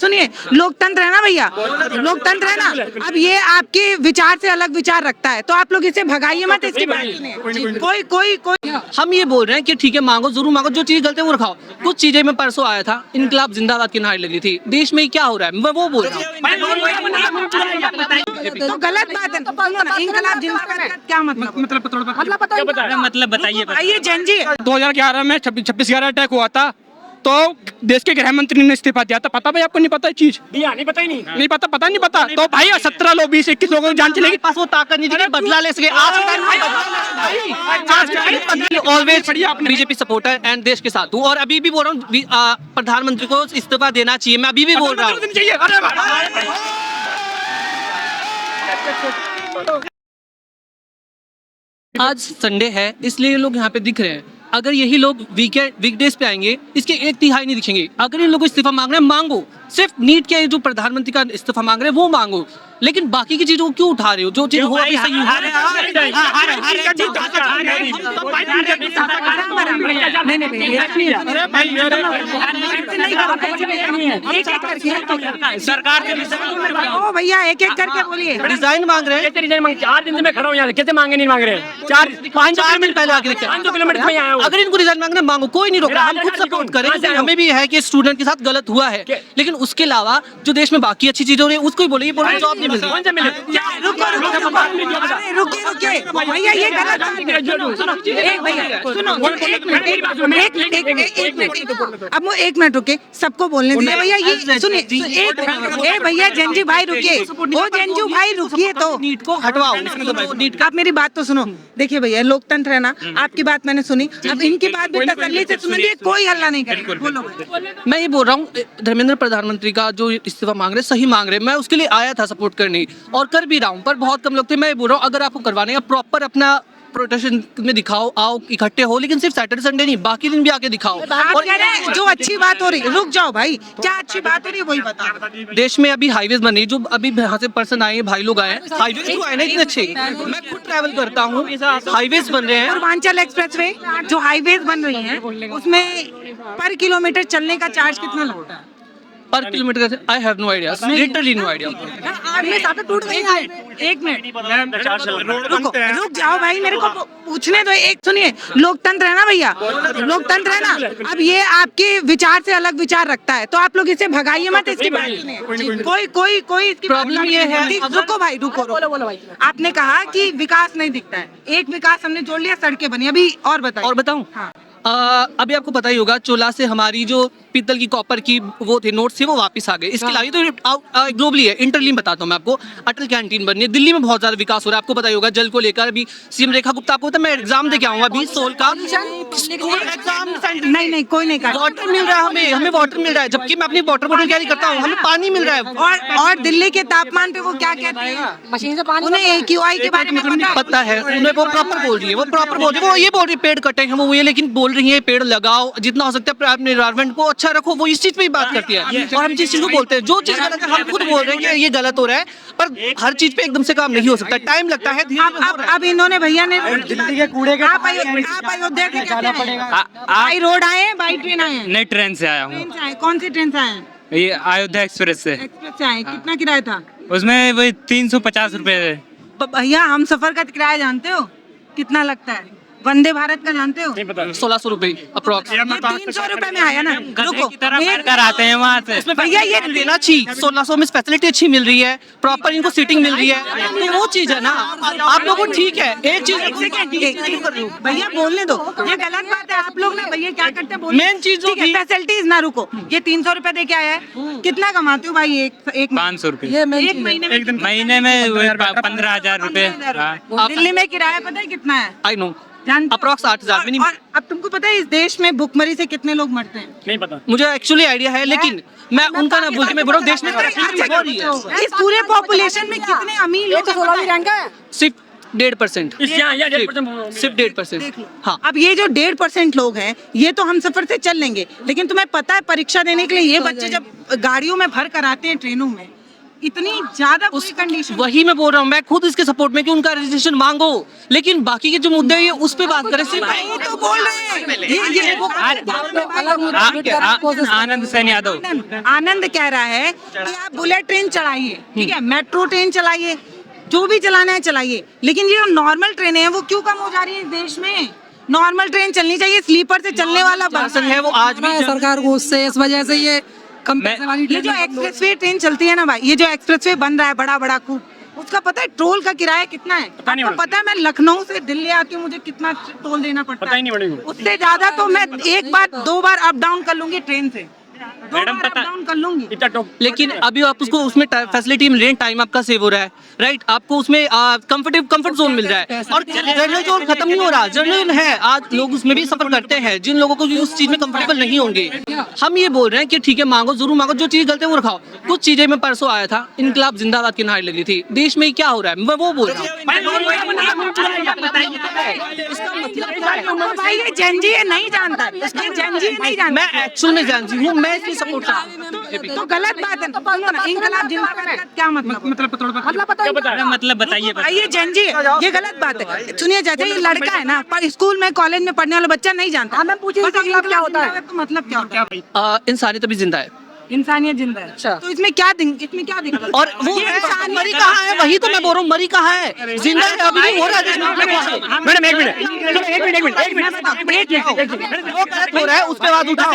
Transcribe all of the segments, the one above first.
सुनिए, लोकतंत्र है ना भैया, लोकतंत्र है ना। अब ये आपके विचार से अलग विचार रखता है तो आप लोग इसे भगाइए मत, इसकी बात सुनिए। कोई कोई कोई हम ये बोल रहे हैं कि ठीक है, मांगो, जरूर मांगो, जो चीज गलत है वो रखाओ। कुछ चीजें मैं परसों आया था, इनकलाब जिंदाबाद की नारे लगी थी, देश में क्या हो रहा है मैं वो बोल रहा हूँ। तो गलत बात है। सुनो ना, इनकलाब जिंदाबाद का क्या मतलब बताइए। ये जैन जी 2011 में 26/11 अटैक हुआ था तो देश के गृह मंत्री ने इस्तीफा दिया था। पता भाई आपको? नहीं पता ये चीज? नहीं पता ही नहीं पता नहीं पता। तो भाई 17 लोग 20-21 लोगों की जान चलेगी। पास वो ताकत नहीं थी कि बदला ले सके। आज ऑलवेज बीजेपी सपोर्टर एंड देश के साथ हूँ और अभी भी बोल रहा हूँ प्रधानमंत्री को इस्तीफा देना चाहिए। मैं अभी भी बोल रहा हूँ। आज संडे है इसलिए ये लोग यहाँ पे दिख रहे हैं। अगर यही लोग वीकडेज पे आएंगे, इसके 1/3 नहीं दिखेंगे। अगर इन लोगों को इस्तीफा मांग रहे हैं, मांगो। सिर्फ नीट के जो प्रधानमंत्री का इस्तीफा मांग रहे हैं वो मांगो, लेकिन बाकी की चीजों को क्यों उठा रहे हो? जो चीज हो अभी सही सरकार ओ भैया एक एक करके बोलिए। डिजाइन मांग रहे हैं। 4 दिन से मैं खड़ा हूँ यहाँ, कैसे मांगे नहीं मांग रहे? 4 मिनट पहले आके 500 किलोमीटर में आया हूँ। अगर इनको डिजाइन मांगना मांगो, कोई नहीं रोक रहा। हम खुद सपोर्ट करें, हमें भी है कि स्टूडेंट के साथ गलत हुआ है, लेकिन उसके अलावा जो देश में बाकी अच्छी चीजें हो रही है उसको ही बोले। ये बोल रहे जॉब नहीं मिल रही। रुकिए भैया, ये गलत अब वो 1 मिनट रुके, सबको बोलने दीजिए भैया। ये सुनिए, भैया जंजी भाई रुकिए, वो जंजू भाई रुकिए। तो नीट को हटवाओ। आप मेरी बात तो सुनो। देखिए भैया, लोकतंत्र है ना, आपकी बात मैंने सुनी, अब इनकी बात भी तसल्ली से सुनिए, कोई हल्ला नहीं करेगा। बोलो। मैं ये बोल रहा हूँ, धर्मेंद्र प्रधानमंत्री का जो इस्तीफा मांग रहे, सही मांग रहे। मैं उसके लिए आया था सपोर्ट करने और कर भी रहा हूँ, पर बहुत कम लोग थे। मैं ये बोल रहा हूँ, अगर आपको करवाने का प्रॉपर अपना प्रोटेक्शन में दिखाओ, आओ इकट्ठे हो, लेकिन सिर्फ सैटरडे संडे नहीं, बाकी दिन भी आके दिखाओ। और कह रहे हैं जो अच्छी बात हो रही, रुक जाओ भाई, क्या अच्छी बात हो रही है वही बताओ। देश में अभी हाईवेज बने, जो अभी यहाँ से पर्सन आए हैं, भाई लोग आए हैं, हाईवेज जो आए ना इतने अच्छे। मैं खुद ट्रैवल करता हूँ, हाईवेज बन रहे हैं। पूर्वांचल एक्सप्रेसवे जो हाईवेज बन रही हैं, उसमें पर किलोमीटर चलने का चार्ज कितना लगता है? Per kilometre I have no idea, literally no idea. एक मिनट रुक जाओ भाई, मेरे को पूछने दो। एक सुनिए, लोकतंत्र है ना भैया, लोकतंत्र है ना। अब ये आपके विचार से अलग विचार रखता है तो आप लोग इसे भगाइए मत, इसकी बात सुनिए। कोई प्रॉब्लम ये है। रुको भाई, रुको। आपने कहा कि विकास नहीं दिखता है, एक विकास हमने जोड़ लिया, सड़कें बनी। अभी और बताइए। और बताऊं? हाँ। अभी आपको पता ही होगा, चोला से हमारी जो पीतल की कॉपर की वो थे नोट्स थे, वो वापस आ गए। इसके अलावा तो ग्लोबली है, इंटरली बताता हूँ मैं आपको। अटल कैंटीन बनी है, दिल्ली में बहुत ज्यादा विकास हो रहा है, आपको पता ही होगा। जल को लेकर अभी सीएम रेखा गुप्ता, आपको पता है मैं एग्जाम दे के आऊंगा अभी 16 का एग्जाम। नहीं कोई नहीं कर। वाटर मिल रहा है हमें वाटर मिल रहा है, जबकि मैं अपनी वाटर बोतल कैरी करता हूँ, हमें पानी मिल रहा है। और दिल्ली के तापमान पे वो क्या कहते हैं, मशीन से पानी, उन्हें AQI के बारे में पता है, उन्हें वो प्रॉपर बोल रही है, वो प्रॉपर बोल रही है। वो ये बोल रही है पेड़ कटेंगे, वो ये, लेकिन बोल रही है पेड़ लगाओ, जितना हो सकता है अपने एनवायरनमेंट को अच्छा रखो। वो इस चीज पे ही बात करती है और हम जिस चीज को बोलते हैं, जो चीज गलत है, हम खुद बोल रहे हैं कि ये गलत हो रहा है, पर हर चीज पे एकदम से काम नहीं हो सकता, टाइम लगता है। अब इन्होंने भैया ने दिल्ली के कूड़े के आप अयोध्या के जाना पड़ेगा। बाई रोड आए हैं, बाई ट्रेन आए हैं? नहीं, ट्रेन से आया हूँ। ट्रेन से आए? कौन सी ट्रेन से आए हैं? ये अयोध्या एक्सप्रेस से। एक्सप्रेस से आए। कितना किराया था उसमें? वही 350 रुपए। भैया हम सफर का किराया जानते हो कितना लगता है? वंदे भारत का जानते हो? 1600 रुपए अप्रोक्स। 300 रुपए में आया ना। रुको, कर आते हैं वहाँ से। भैया ये लेना चाहिए। 1600 में फैसिलिटी अच्छी मिल रही है, प्रॉपर इनको सीटिंग मिल रही है, तो वो चीज है ना। आप लोगों को ठीक है, एक चीज भैया बोलने दो, ये गलत बात है। आप लोग ना भैया क्या करते हैं, मेन चीज फैसिलिटीज ना। रुको, ये 300 रुपए दे के आया है, कितना कमाते हो भाई? एक 500 रुपए एक महीने में 15,000 रुपए। दिल्ली में किराया पता है कितना है? I know, approx 8,000 minimum. और अब तुमको पता है इस देश में भुखमरी से कितने लोग मरते हैं? नहीं पता मुझे एक्चुअली आइडिया है, लेकिन मैं उनका ना बोल के मैं बोल रहा हूँ देश में तरक्की हो रही है। इस पूरे पॉपुलेशन में कितने अमीर लोग हैं? सिर्फ 1.5%। सिर्फ 1.5%। देख लो। हाँ, अब ये जो 1.5% लोग हैं, ये तो हम सफर से चल लेंगे, लेकिन तुम्हें पता है परीक्षा देने के लिए ये बच्चे जब गाड़ियों में भर कर आते हैं, ट्रेनों में, इतनी ज्यादा बुरी कंडीशन। वही मैं बोल रहा हूँ, मैं खुद इसके सपोर्ट में कि उनका रजिस्ट्रेशन मांगो, लेकिन बाकी के जो मुद्दे हैं उस पे बात करें सिर्फ। वही तो बोल रहे हैं ये आनंद सेन यादव। आनंद कह रहा है कि आप बुलेट ट्रेन चलाइए, ठीक है, मेट्रो ट्रेन चलाइए, जो भी चलाना है चलाइए, लेकिन ये जो नॉर्मल ट्रेनें हैं वो क्यों कम हो जा रही है इस देश में? नॉर्मल ट्रेन चलनी चाहिए, स्लीपर से चलने वाला बस है वो आज भी सरकार को उससे इस वजह से ये कम पैसे वाली ये जो एक्सप्रेसवे ट्रेन चलती है ना भाई, ये जो एक्सप्रेसवे बन रहा है बड़ा बड़ा खूब, उसका पता है टोल का किराया कितना है? आपको पता है मैं लखनऊ से दिल्ली आके मुझे कितना टोल देना पड़ता है? उससे ज्यादा तो मैं एक बार 2 बार अप डाउन कर लूंगी ट्रेन से, 2 बार अप डाउन कर लूंगी। लेकिन अभी आप उसको उसमें फैसिलिटी मिल रही है, टाइम आपका सेव हो रहा है, राइट? आपको उसमें कंफर्ट जोन मिल रहा है, और जर्नल जोन खत्म नहीं हो रहा, जर्नल है, आज लोग उसमें भी सफर करते हैं जिन लोगों को उस चीज में कंफर्टेबल नहीं होंगे। हम ये बोल रहे हैं कि ठीक है मांगो, जरूर मांगो, जो चीज गलत है वो रखाओ। कुछ चीजें मैं परसों आया था, इनकलाब जिंदाबाद की नारे लग रही थी, देश में क्या हो रहा है मैं वो बोल रहा हूँ। भाई ये जेनजी है, नहीं जानता, ये जेनजी है, नहीं जानता। मैं एक्चुअल में जानती हूँ, मैं इसलिए सपोर्ट कर रहा हूँ। तो गलत बात है, तो बोलो ना, इनकलाब जिंदाबाद का क्या मतलब? मतलब बताइए। भाई ये जेनजी है, ये गलत बात है। सुनिए चाचा, ये लड़का है ना, पर स्कूल में कॉलेज में पढ़ने वाला बच्चा नहीं जानता। मैं पूछे क्या होता है, तो मतलब क्या होता है? इंसानियत अभी जिंदा है, इंसानियत जिंदा है। अच्छा। तो इसमें क्या दिक्कत? और वो मरी कहाँ है? वही तो मैं बोल रहा हूँ, मरी कहाँ है? जिंदा है, अभी भी हो रहा है। मैडम एक मिनट वो गलत हो रहा है, उसके बाद उठाओ।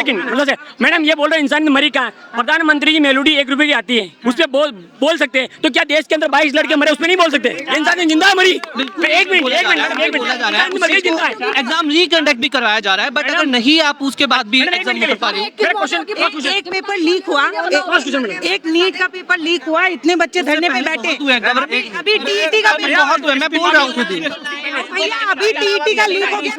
मैडम ये बोल रहे हैं इंसान मरी कहाँ है? प्रधानमंत्री की मेलोडी 1 रुपए की आती है, उस पे बोल सकते हैं, तो क्या देश के अंदर 22 लड़के मरे उसमें नहीं बोल सकते? इंसान जिंदा है, मरी। एक मिनट एग्जाम रिकंडक्ट भी करवाया जा रहा है, बट अगर नहीं आप उसके बाद भी एग्जाम नहीं कर पा रहे। एक पेपर लीक हुआ, एक नीट का पेपर लीक हुआ, इतने बच्चे धरने पे बैठे। अभी टीईटी का बहुत हुआ, मैं बोल रहा हूँ खुद ही। भैया अभी टीईटी का लीक हो गया।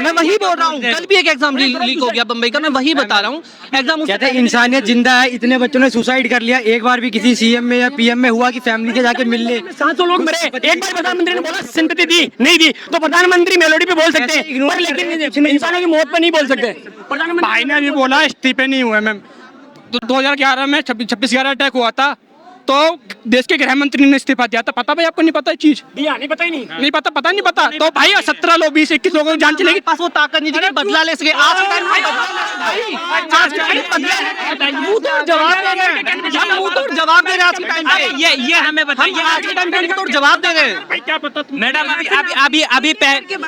मैं वही बोल रहा हूँ, कल भी एक एग्जाम लीक हो गया बम्बई का, मैं वही बता रहा हूँ। एग्जाम कहते हैं इंसानियत जिंदा है, इतने बच्चों ने सुसाइड कर लिया, एक बार भी किसी सीएम में या पीएम में हुआ कि फैमिली के जाके मिल ले? 700 लोग मरे, एक बार प्रधानमंत्री ने बोला सिंपैथी दी नहीं दी, तो प्रधानमंत्री मेलोडी पे बोल सकते हैं, लेकिन इंसानों की मौत पे नहीं बोल सकते। भाई ने भी बोला इस्तीफे नहीं हुए मैम। 2011 में 26/11 अटैक हुआ था, तो देश के गृह मंत्री ने इस्तीफा दिया था। पता भाई आपको नहीं पता ये चीज? नहीं पता ही नहीं पता। तो भाई 17 लोग 20-21 लोगों की जान चलेगी। पास वो ताकत नहीं थी कि बदला ले सके। आज के टाइम में जवाब दे रहे आज के टाइम पे। ये हमें बताइए, आज के टाइम पे तो जवाब दे रहे हैं। क्या पता मैडम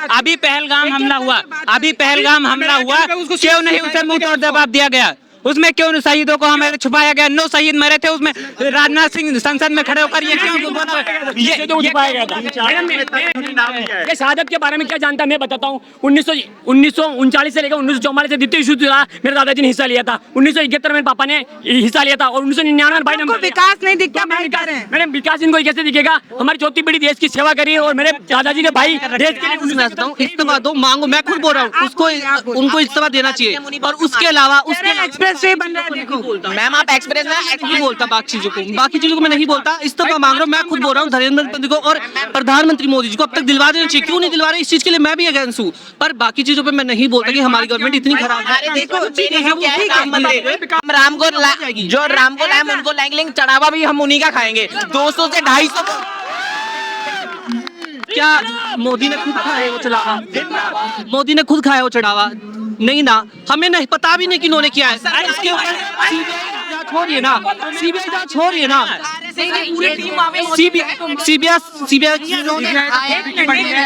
अभी पहलगाम हमला हुआ, क्यों नहीं उसे मुंह तोड़ जवाब दिया गया? उसमें क्यों शहीदों को हमें छुपाया गया? 9 शहीद मरे थे उसमें, राजनाथ सिंह संसद में खड़े होकर ये क्यों बोला? ये छुपाया गया था। ये शहादत के बारे में क्या जानता है मैं बताता हूँ। 1939 से लेकर 1944 से द्वितीय युद्ध हुआ, मेरे दादाजी ने हिस्सा लिया था। 1971 में पापा ने हिस्सा लिया था, और 1999 में भाई ने। विकास नहीं दिखता, मैडम विकास इनको कैसे दिखेगा? हमारी चौथी पीढ़ी देश की सेवा करी है, और मेरे दादाजी के भाई देश के लिए इस्तीफा दो, मांगो। मैं खुद बोल रहा हूँ उसको, उनको इस्तीफा देना चाहिए। और उसके अलावा उसके बन रहा है, देखो मैम आप एक्सप्रेस नहीं बोलता, बाकी चीजों को मैं नहीं बोलता। इस्तीफा मांग रहा हूँ, मैं खुद बोल रहा हूँ नरेंद्र मोदी को और प्रधानमंत्री मोदी जी को अब तक दिलवा देना चाहिए। क्यों नहीं दिलवा रहे? इस चीज के लिए मैं भी अगेंस्ट हूँ, पर बाकी चीजों पे मैं नहीं बोलता कि हमारी गवर्नमेंट इतनी खराब है। देखो राम को जो राम को लाए उनको लाएंगे, चढ़ावा भी हम उन्हीं का खाएंगे। 200 से 250 क्या मोदी ने खुद खाया वो चढ़ावा? मोदी ने खुद खाया वो चढ़ावा? नहीं ना, हमें नहीं पता भी नहीं कि इन्होंने किया है। इसके ऊपर जांच हो रही है ना, सीबीआई जांच हो रही है ना, सीबीआई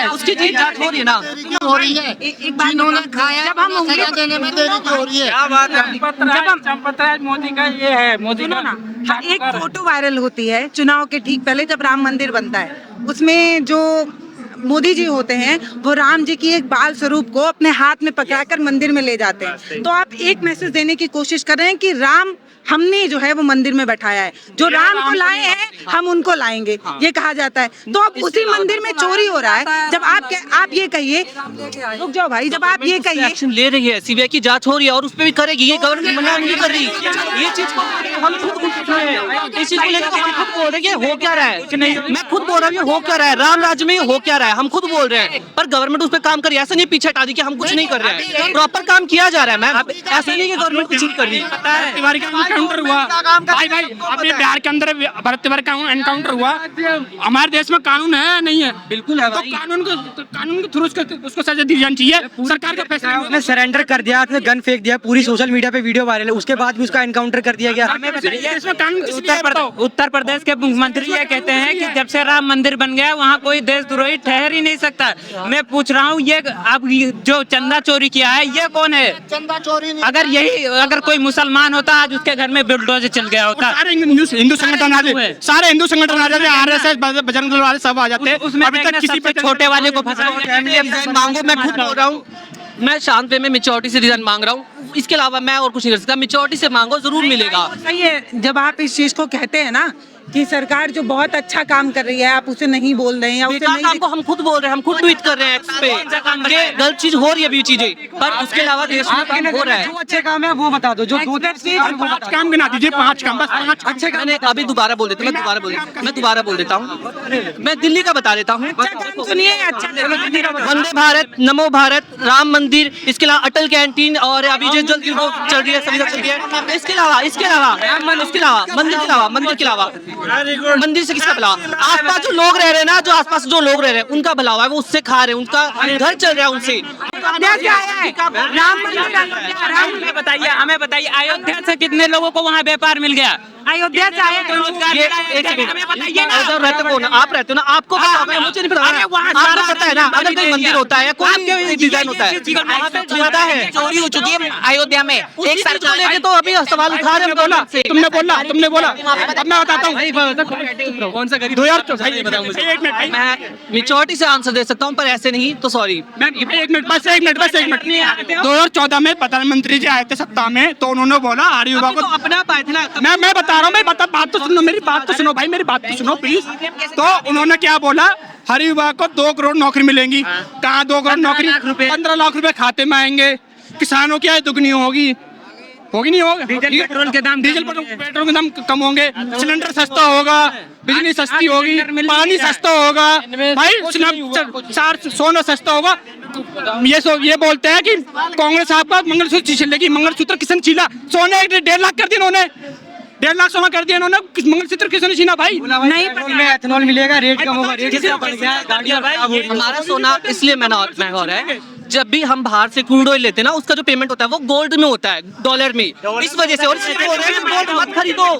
उसकी जांच हो रही है ना, हो रही है। जिन्होंने खाया जब हम सजा देने में देरी हो रही है। क्या बात है? मोदी का ये है, मोदी सुनो ना, एक फोटो वायरल होती है चुनाव के ठीक पहले जब राम मंदिर बनता है, उसमें जो मोदी जी होते हैं वो राम जी की एक बाल स्वरूप को अपने हाथ में पकड़कर मंदिर में ले जाते हैं। तो आप एक मैसेज देने की कोशिश कर रहे हैं कि राम हमने जो है वो मंदिर में बैठाया है, जो राम को लाए हैं हम उनको लाएंगे, ये कहा जाता है। तो अब उसी मंदिर में चोरी हो रहा है। जब आप ये कहिए, रुक जाओ भाई, जब आप ये कहिए एक्शन ले रही है, सीबीआई की जांच हो रही है और उस पर भी करेगी, ये गवर्नमेंट मना नहीं कर रही। ये चीज हम खुद इस चीज को लेकर तो हम खुद बोल रहे हैं कि हो क्या रहा है, मैं खुद बोल रहा हूँ ये हो क्या रहा है, राम राज्य में हो क्या रहा है, हम खुद बोल रहे हैं। पर गवर्नमेंट उस पर काम कर रही है, ऐसा नहीं पीछे हटा दी कि हम कुछ नहीं कर रहे हैं, प्रॉपर काम किया जा रहा है मैम, ऐसा नहीं कि गवर्नमेंट कुछ नहीं कर रही है। तिवारी का एनकाउंटर हुआ भाई अपने बिहार के अंदर भरत तिवारी का एनकाउंटर हुआ। हमारे देश में कानून है नहीं है? बिल्कुल है तो भाई। कानून के थ्रू उसको सजा दी जानी चाहिए। सरकार का फैसला उसने सरेंडर कर दिया, उसने गन फेंक दिया, पूरी सोशल मीडिया पे वीडियो वायरल है, उसके बाद भी उसका एनकाउंटर कर दिया गया। इसमें कानून उत्तर प्रदेश के मुख्यमंत्री ये कहते हैं कि जब से राम मंदिर बन गया वहाँ कोई देशद्रोही ठहर ही नहीं सकता। मैं पूछ रहा हूँ ये अब जो चंदा चोरी किया है ये कौन है? चंदा चोरी नहीं। अगर कोई मुसलमान होता आज उसके घर में बुलडोजर चल गया होता। सारे हिंदू संगठन आ जाते, सारे हिंदू संगठन आ जाते, आरएसएस बजरंग दल वाले सब आ जाते हैं। उसमें अभी तक किसी पे छोटे वाले को फंसा मांगो, मैं खुद बोल रहा हूँ, मैं शांत वे में मेच्योरिटी से रिजाइन मांग रहा हूँ, इसके अलावा मैं और कुछ नहीं कर सकता। मेच्योरिटी से मांगो, जरूर मिलेगा। सही है, जब आप इस चीज को कहते हैं ना कि सरकार जो बहुत अच्छा काम कर रही है आप उसे नहीं बोल रहे हैं या उसे बेकार नहीं काम को हम खुद बोल रहे हैं, हम खुद ट्वीट कर रहे हैं एक्स पे कि गलत चीज हो रही है अभी चीजें, पर उसके अलावा देश में काम हो रहा है। जो अच्छे काम है वो बता दो, जो दो पांच काम गिना दीजिए, 5 काम, बस 5 अच्छे मैंने अभी दोबारा बोल देता हूँ, मैं दोबारा बोल देता हूँ, मैं दिल्ली का बता देता हूँ। सुनिए। अच्छा वंदे भारत, नमो भारत, राम मंदिर, इसके अलावा अटल कैंटीन और अभी जो जल्द वो चल रही है, सुविधा चल रही है। इसके अलावा मंदिर के अलावा मंदिर से किसका भला? आसपास जो लोग रह रहे हैं ना, जो आसपास जो लोग रह रहे हैं उनका भला हुआ है, वो उससे खा रहे हैं, उनका घर चल रहा है उनसे। राम मंदिर, हमें बताइए अयोध्या से कितने लोगों को वहाँ व्यापार मिल गया? अयोध्या से आए हैं। ये एक सेकंड, अगर रहते हो ना, आप रहते हो ना, आपको पता होगा, मुझे नहीं पता। आपको पता है ना, अगर कोई मंदिर होता है, कोई डिजाइन होता है, वहाँ पे चलता है। चोरी हो चुकी है अयोध्या में। एक चीज को लेके तो अभी सवाल उठा रहे हैं। तुमने बोला अब मैं बताता हूँ। कौन सा गरीब? 2014 मैं मेच्योरिटी से आंसर दे सकता हूँ, पर ऐसे नहीं तो सॉरी। एक मिनट 2014 में प्रधानमंत्री जी आए थे सत्ता में, तो उन्होंने बोला आर्य युवा को, अपना पाए थे ना, मैं बता रहा हूँ, बात तो सुनो, मेरी बात तो सुनो भाई, मेरी बात तो सुनो प्लीज। तो उन्होंने क्या बोला, हर युवा को 2 करोड़ नौकरी मिलेंगी। कहाँ 2 करोड़ नौकरी? 15 लाख रुपए खाते में आएंगे। किसानों की आय दुगनी होगी नहीं होगा? डीजल पेट्रोल के दाम कम होंगे, सिलेंडर सस्ता होगा, बिजली सस्ती होगी, पानी सस्ता होगा भाई, सोना सस्ता होगा। ये बोलते हैं कि कांग्रेस आपका मंगलसूत्र छीन लेगी। मंगलसूत्र किसने छीना? सोने 1.5 लाख कर दिया इन्होंने, 1.5 लाख सोना कर दिया इन्होंने। मंगलसूत्र किसने छीना भाई? नहीं में एथेनॉल मिलेगा, रेट कम होगा, रेट क्या बढ़ गया, गाड़ियाँ हमारा सोना इसलिए महंगा हो रहा है, जब भी हम बाहर से क्रूड ऑयल लेते हैं ना, उसका जो पेमेंट होता है वो गोल्ड में होता है, डॉलर में, इस वजह से। और इसलिए बोल रहे हैं कि गोल्ड मत खरीदो। वो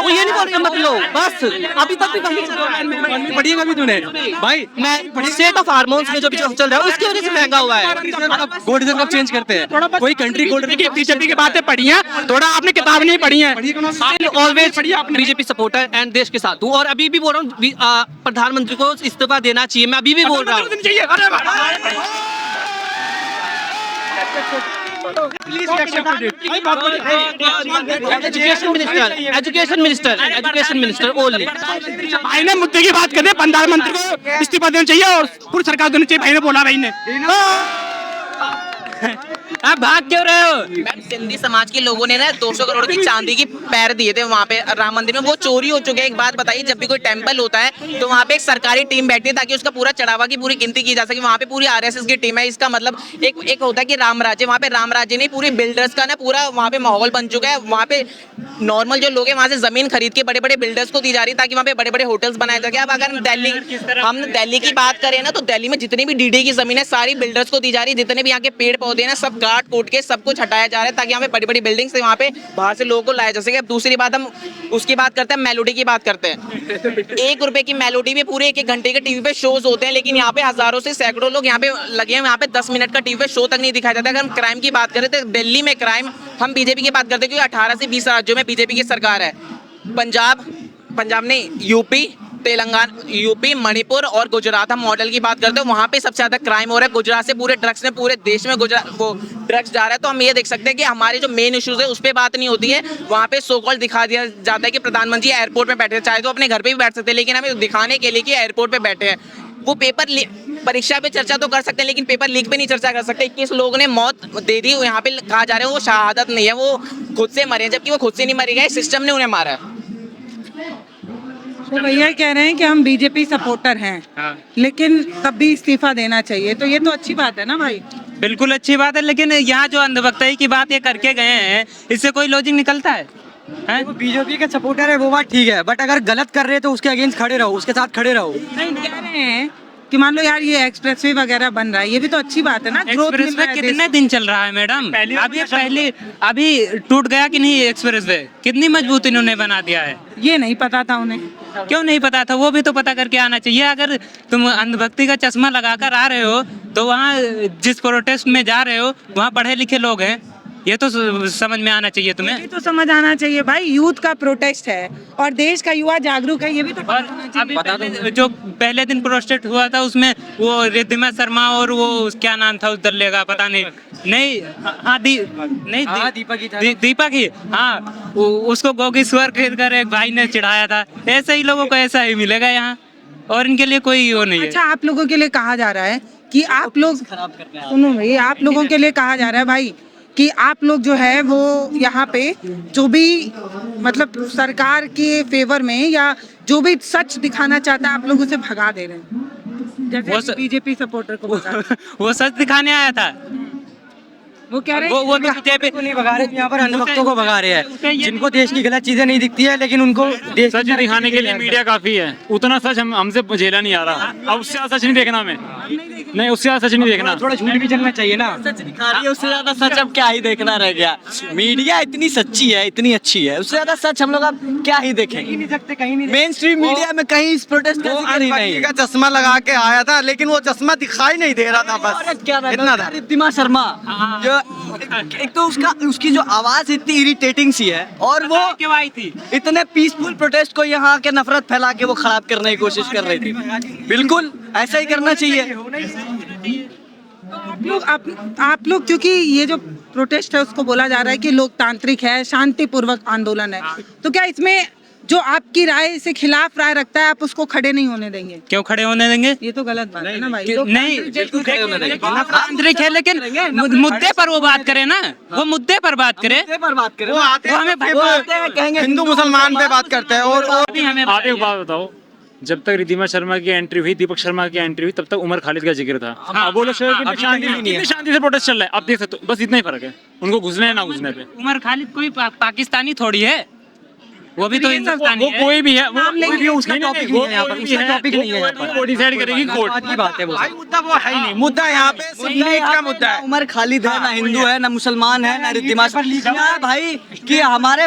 ये नहीं बोल रहे मत लो, बस अभी तक भी बढ़िया कभी तूने भाई। मैं स्टेट ऑफ हार्मोन्स में जो भी चल रहा है उसकी वजह से महंगा हुआ है। गोल्ड कब चेंज करते हैं? कोई कंट्री गोल्ड बीजेपी की बातें पढ़ी हैं, थोड़ा आपने किताब नहीं पढ़ी है। ऑलवेज बीजेपी सपोर्टर एंड देश के साथ हूँ, और अभी भी बोल रहा हूँ प्रधानमंत्री को इस्तीफा देना चाहिए। मैं अभी भी बोल रहा हूँ। Education minister only. भाई ने मुद्दे की बात कर रहे, प्रधानमंत्री को इस्तीफा देना चाहिए और पूरी सरकार देनी चाहिए। भाई ने बोला, भाई ने आप भाग क्यों रहे हो? मैम सिंधी समाज के लोगों ने ना 200 करोड़ की चांदी की पैर दिए थे वहाँ पे राम मंदिर में, वो चोरी हो चुके हैं। एक बात बताइए, जब भी कोई टेंपल होता है तो वहाँ पे एक सरकारी टीम बैठती है ताकि उसका पूरा चढ़ावा की पूरी गिनती की जा सके। वहाँ पे पूरी आरएसएस की टीम है। इसका मतलब एक होता है कि राम राज्य, वहाँ पे राम राज्य नहीं, पूरे बिल्डर्स का ना पूरा वहाँ पे माहौल बन चुका है। वहाँ पे नॉर्मल जो लोग हैं वहाँ से जमीन खरीद के बड़े बड़े बिल्डर्स को दी जा रही है ताकि वहाँ पे बड़े बड़े होटल्स बनाए जाए। अब अगर हम दिल्ली की बात करें ना, तो दिल्ली में जितनी भी डीडी की जमीन है सारी बिल्डर्स को दी जा रही है। जितने भी यहाँ के पेड़ पौधे हैं ना, सब काट कूट के सब कुछ हटाया जा रहा है ताकि यहाँ पे बड़ी बड़ी बिल्डिंग्स है, वहाँ पे बाहर से लोगों को लाया जा सके। अब दूसरी बात, हम उसकी बात करते हैं, मेलोडी की बात करते हैं। 1 रुपए की मेलोडी में पूरे 1-1 घंटे के टीवी पे शोज होते हैं, लेकिन यहाँ पे हजारों से सैकड़ों लोग यहाँ पे लगे हैं। यहाँ पे 10 मिनट का टीवी पे शो तक नहीं दिखाया जाता। अगर हम क्राइम की बात करें तो दिल्ली में क्राइम, हम बीजेपी की बात करते हैं क्योंकि 18 से 20 राज्यों में बीजेपी की सरकार है। पंजाब नहीं, यूपी, तेलंगाना, यूपी, मणिपुर और गुजरात हम मॉडल की बात करते हैं, वहाँ पे सबसे ज्यादा क्राइम हो रहा है। गुजरात से पूरे ड्रग्स में पूरे देश में वो ड्रग्स जा रहा है। तो हम ये देख सकते हैं कि हमारे जो मेन इश्यूज है उस पर बात नहीं होती है। वहाँ पे सो कॉल्ड दिखा दिया जाता है कि प्रधानमंत्री एयरपोर्ट पे बैठे, चाहे तो अपने घर पे भी बैठ सकते हैं, लेकिन हमें दिखाने के लिए कि एयरपोर्ट पे बैठे हैं। वो पेपर परीक्षा पे चर्चा तो कर सकते हैं लेकिन पेपर लीक पे नहीं चर्चा कर सकते। 21 लोगों ने मौत दे दी, यहाँ पे कहा जा रहा है वो शहादत नहीं है, वो खुद से मरे, जबकि वो खुद से नहीं मरे गए, सिस्टम ने उन्हें मारा है। तो भैया कह रहे हैं कि हम बीजेपी सपोर्टर हैं, लेकिन तब भी इस्तीफा देना चाहिए, तो ये तो अच्छी बात है ना भाई। बिल्कुल अच्छी बात है, लेकिन यहाँ जो अंधभक्ति की बात ये करके गए हैं, इससे कोई लॉजिक निकलता है? वो बीजेपी का सपोर्टर है वो बात ठीक है, बट अगर गलत कर रहे हैं तो उसके अगेंस्ट खड़े रहो, उसके साथ खड़े रहो। नहीं, कह रहे हैं कि मान लो यार ये एक्सप्रेसवे वगैरह बन रहा है, ये भी तो अच्छी बात है ना, ग्रोथ मिल एक्सप्रेसवे रहा है कितने देश दिन चल रहा है मैडम? अभी टूट गया कि नहीं एक्सप्रेसवे? कितनी मजबूत इन्होंने बना दिया है। को। ये नहीं पता था उन्हें। क्यों नहीं पता था? वो भी तो पता करके आना चाहिए। अगर तुम अंधभक्ति का चश्मा लगाकर आ रहे हो तो वहाँ जिस प्रोटेस्ट में जा रहे हो वहाँ पढ़े लिखे लोग हैं, ये तो समझ में आना चाहिए तुम्हें। ये तो समझ आना चाहिए भाई, यूथ का प्रोटेस्ट है और देश का युवा जागरूक है, ये भी तो पता और होना चाहिए। अभी जो पहले दिन प्रोटेस्ट हुआ था उसमें वो रिद्धिमा शर्मा और वो क्या नाम था उस दल्ले का, पता नहीं दीपक ही, हाँ उसको गोगी स्वर कर एक भाई ने चिढ़ाया था। ऐसे ही लोगों को ऐसा ही मिलेगा यहाँ, और इनके लिए कोई वो नहीं है। अच्छा, आप लोगों के लिए कहा जा रहा है कि आप लोग सुनो भाई, आप लोगों के लिए कहा जा रहा है भाई कि आप लोग जो है वो यहाँ पे जो भी मतलब सरकार के फेवर में या जो भी सच दिखाना चाहता है आप लोग उसे भगा दे रहे हैं, जैसे बीजेपी सपोर्टर को भगा रहे हैं। वो सच दिखाने आया था। वो कह रहे वो तो बीजेपी को नहीं भगा रहे, यहाँ पर अंधभक्तों को भगा रहे हैं, जिनको देश की गलत चीजें नहीं दिखती है, लेकिन उनको देश सच दिखाने के लिए मीडिया काफी है, उतना सच हमसे झेला नहीं आ रहा। अब उससे ज्यादा सच नहीं देखना हमें, नहीं उससे ज्यादा सच नहीं देखना। थोड़ा झूठ भी चलना चाहिए ना। सच दिखा रही है, उससे ज्यादा सच अब क्या ही देखना रह गया। मीडिया इतनी सच्ची है, इतनी अच्छी है, उससे ज्यादा सच हम लोग अब क्या ही देखेंगे। नहीं सकते कहीं नहीं। मेन स्ट्रीम मीडिया में कहीं इस प्रोटेस्ट का जिक्र ही नहीं का चश्मा लगा के आया था, लेकिन वो चश्मा दिखाई नहीं दे रहा था, बस क्या इतना था। रिद्धिमा शर्मा जो एक तो उसकी जो आवाज इतनी इरिटेटिंग सी है, और वो क्यों आई थी? इतने पीसफुल प्रोटेस्ट को यहाँ के नफरत फैला के वो खराब करने की कोशिश कर रही थी। बिल्कुल ऐसा ही करना चाहिए। आप लोग क्योंकि ये जो प्रोटेस्ट है उसको बोला जा रहा है कि लोकतांत्रिक है, शांतिपूर्वक आंदोलन है, तो क्या इसमें जो आपकी राय से खिलाफ राय रखता है आप उसको खड़े नहीं होने देंगे? क्यों खड़े होने देंगे? ये तो गलत बात है ना भाई। नहीं, आंतरिक है, लेकिन मुद्दे पर वो बात करे ना, वो मुद्दे पर बात करे। वो आते वो हमें हैं हिंदू मुसलमान पे बात करते हैं, और हमें आप एक बात बताओ, जब तक रिद्धिमा शर्मा की एंट्री हुई, दीपक शर्मा की एंट्री हुई, तब तक उमर खालिद का जिक्र था। अब वो लोग शांति से प्रोटेस्ट चल रहा है, आप देख सकते हो, बस इतना ही फर्क है उनको घुसने ना घुसने पे। उमर खालिद कोई पाकिस्तानी थोड़ी है, वो भी तो हिंदुस्तानी वो है। कोई भी है, कोई भी उसका टॉपिक नहीं है यहाँ पर, उसका टॉपिक नहीं है यहाँ पर। वो डिसाइड करेगी कोर्ट। बात की बात है वो। मुद्दा वो है ही नहीं, मुद्दा यहाँ पे सिर्फ नीट का मुद्दा है। उमर खालिद है, ना हिंदू है, ना मुसलमान है, ना रिद्धिमा शर्मा है भाई, कि हमारे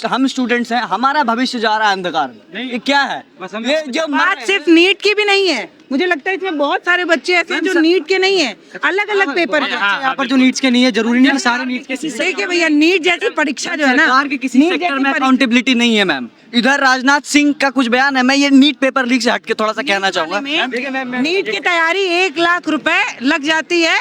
हम स्टूडेंट्स हैं, हमारा भविष्य जा रहा है अंधकार में। ये क्या है? ये जो बात सिर्फ नीट की भी नहीं है, मुझे लगता है इसमें बहुत सारे बच्चे ऐसे हैं जो नीट के नहीं है, अलग अलग पेपर है यहाँ पर जो नीट्स के नहीं है, जरूरी नहीं है कि सारे नीट्स के। देखिए भैया, नीट जैसी परीक्षा जो है ना, सरकार के किसी नीट सेक्टर जैसी में परीक्षा- अकाउंटेबिलिटी नहीं है मैम। इधर राजनाथ सिंह का कुछ बयान है, मैं ये नीट पेपर लीक से हटके थोड़ा सा कहना चाहूंगा। नीट की तैयारी 1 लाख रुपए लग जाती है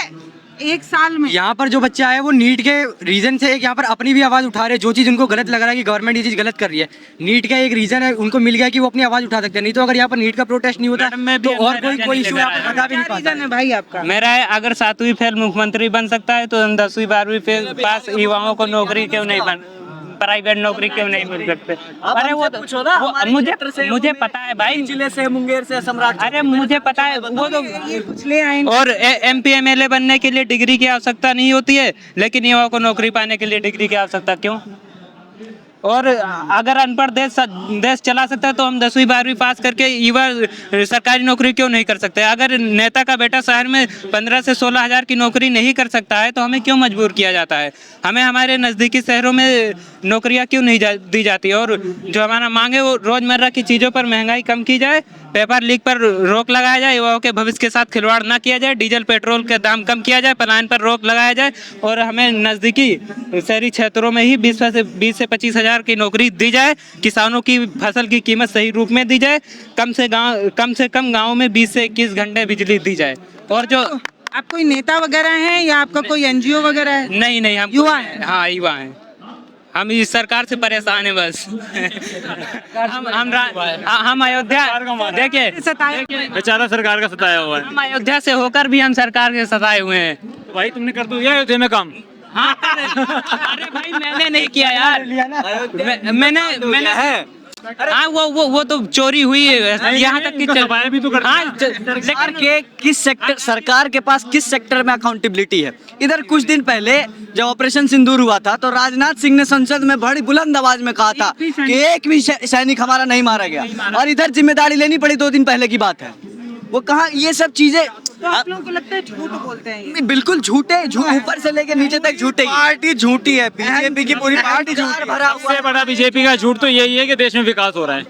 1 साल में। यहाँ पर जो बच्चा है वो नीट के रीजन से एक यहाँ पर अपनी भी आवाज उठा रहे हैं, जो चीज उनको गलत लग रहा है कि गवर्नमेंट ये चीज गलत कर रही है, नीट का एक रीजन है, उनको मिल गया कि वो अपनी आवाज उठा सकते हैं। नहीं तो अगर यहाँ पर नीट का प्रोटेस्ट नहीं होता तो और कोई इशू यहाँ पर बता भी नहीं क्या पाता। रीजन है भाई आपका? मेरा है, अगर 7वीं फेल मुख्यमंत्री बन सकता है तो 10वीं 12वीं फेल पास युवाओं को नौकरी क्यों नहीं बन, प्राइवेट नौकरी क्यों नहीं मिल सकते? अरे वो पूछो ना, मुझे पता है भाई, जिले से, मुंगेर से, सम्राट। अरे मुझे पता है वो तो। कुछ ले आएंगे। और MP MLA बनने के लिए डिग्री की आवश्यकता नहीं होती है, लेकिन युवाओं को नौकरी पाने के लिए डिग्री की आवश्यकता क्यों? और अगर अनपढ़ देश चला सकता है तो हम 10वीं 12वीं पास करके युवा सरकारी नौकरी क्यों नहीं कर सकते? अगर नेता का बेटा शहर में 15 से 16 हज़ार की नौकरी नहीं कर सकता है तो हमें क्यों मजबूर किया जाता है? हमें हमारे नज़दीकी शहरों में नौकरियां क्यों नहीं दी जाती? और जो हमारा मांग है वो रोज़मर्रा की चीज़ों पर महंगाई कम की जाए, पेपर लीक पर रोक लगाया जाए, युवाओं के भविष्य के साथ खिलवाड़ ना किया जाए, डीजल पेट्रोल के दाम कम किया जाए, पलायन पर रोक लगाया जाए, और हमें नज़दीकी शहरी क्षेत्रों में ही 20 से 25 हज़ार की नौकरी दी जाए, किसानों की फसल की कीमत सही रूप में दी जाए, कम से कम गाँव में 20 से 21 घंटे बिजली दी जाए। और जो आप कोई नेता वगैरह हैं या आपका कोई NGO वगैरह है? नहीं हम युवा हैं? हाँ, युवा हैं। हम इस सरकार से परेशान है बस। हम अयोध्या देखिए बेचारा सरकार का सताया हुआ है। हम अयोध्या से होकर भी हम सरकार के सताए हुए हैं। भाई तुमने कर तो दिया अयोध्या में काम। हाँ अरे भाई मैंने नहीं किया यार, मैंने हाँ वो तो चोरी हुई है यहाँ तक कि भी तो कर। हाँ सरकार के किस सेक्टर, सरकार के पास किस सेक्टर में अकाउंटेबिलिटी है? इधर कुछ दिन पहले जब ऑपरेशन सिंदूर हुआ था तो राजनाथ सिंह ने संसद में बड़ी बुलंद आवाज में कहा था कि एक भी सैनिक हमारा नहीं मारा गया, और इधर जिम्मेदारी लेनी पड़ी 2 दिन पहले की बात है। वो कहा ये सब चीजें तो आप लोगों को लगता है झूठ बोलते हैं ये? बिल्कुल झूठे, ऊपर से लेके नीचे तक झूठे। पार्टी झूठी है, बीजेपी की पूरी पार्टी झूठी भरा हुआ सबसे बड़ा बीजेपी का झूठ तो यही है कि देश में विकास हो रहा है।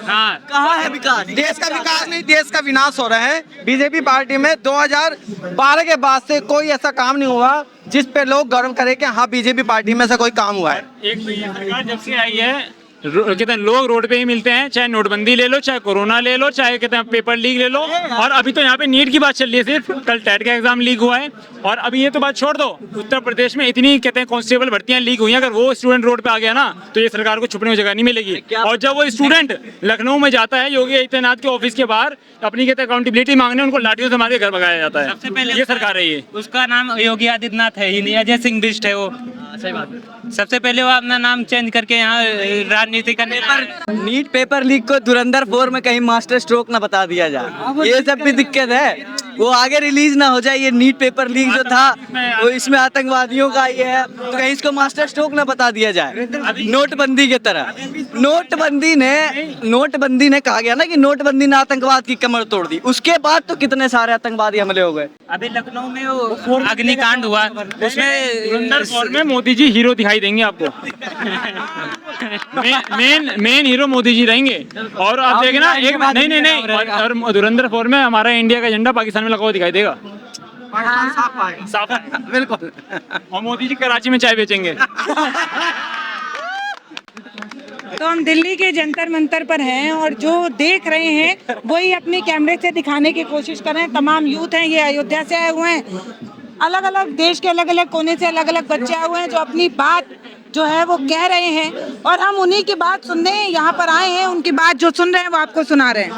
हाँ कहाँ है विकास? देश का विकास नहीं, देश का विनाश हो रहा है। बीजेपी पार्टी में 2012 के बाद से कोई ऐसा काम नहीं हुआ जिस पे लोग गर्व करें कि हाँ बीजेपी पार्टी में से कोई काम हुआ है। एक तो ये सरकार जब से आई है कहते हैं लोग रोड पे ही मिलते हैं, चाहे नोटबंदी ले लो, चाहे कोरोना ले लो, चाहे कहते हैं पेपर लीक ले लो, और अभी तो यहाँ पे नीट की बात चल रही है। सिर्फ कल टेट का एग्जाम लीक हुआ है, और अभी ये तो बात छोड़ दो, उत्तर प्रदेश में इतनी कहते हैं कांस्टेबल भर्तियां लीक हुई हैं। अगर वो स्टूडेंट रोड पे आ गया ना तो ये सरकार को छुपने की जगह नहीं मिलेगी। और जब वो स्टूडेंट लखनऊ में जाता है योगी आदित्यनाथ के ऑफिस के बाहर अपनी कहते हैं अकाउंटेबिलिटी मांगने, उनको लाठियों से मार के घर भगाया जाता है। सबसे पहले ये सरकार है ये। उसका नाम योगी आदित्यनाथ है ही नहीं, अजय सिंह बिष्ट है वो। सही बात है। सबसे पहले वो अपना नाम चेंज करके यहाँ राजनीति करने नीट पेपर लीक को धुरंधर 4 में कहीं मास्टर स्ट्रोक ना बता दिया जाए, ये सब भी दिक्कत है। वो आगे रिलीज ना हो जाए ये नीट पेपर लीक जो था, वो इसमें आतंकवादियों का ये है, तो कहीं इसको मास्टर स्ट्रोक ना बता दिया जाए नोटबंदी की तरह। नोटबंदी ने कहा गया ना कि नोटबंदी ने आतंकवाद की कमर तोड़ दी, उसके बाद तो कितने सारे आतंकवादी हमले हो गए। अभी लखनऊ में वो अग्निकांड हुआ, उसमें मोदी जी हीरो दिखाई देंगे आपको। मेन हीरो मोदी जी रहेंगे। और आप देखें ना एक नहीं और धुरंधर 4 में हमारा इंडिया का झंडा पाकिस्तान में लगा हुआ दिखाई देगा। साफ है बिल्कुल। और मोदी जी कराची में चाय बेचेंगे। तो हम दिल्ली के जंतर मंतर पर हैं और जो देख रहे हैं वही अपने कैमरे से दिखाने की कोशिश कर रहे हैं। तमाम यूथ हैं, ये अयोध्या से आए हुए हैं, अलग अलग देश के अलग अलग कोने से अलग अलग बच्चे आए हुए हैं जो अपनी बात जो है वो कह रहे हैं, और हम उन्हीं की बात सुनने यहाँ पर आए हैं। उनकी बात जो सुन रहे हैं वो आपको सुना रहे हैं।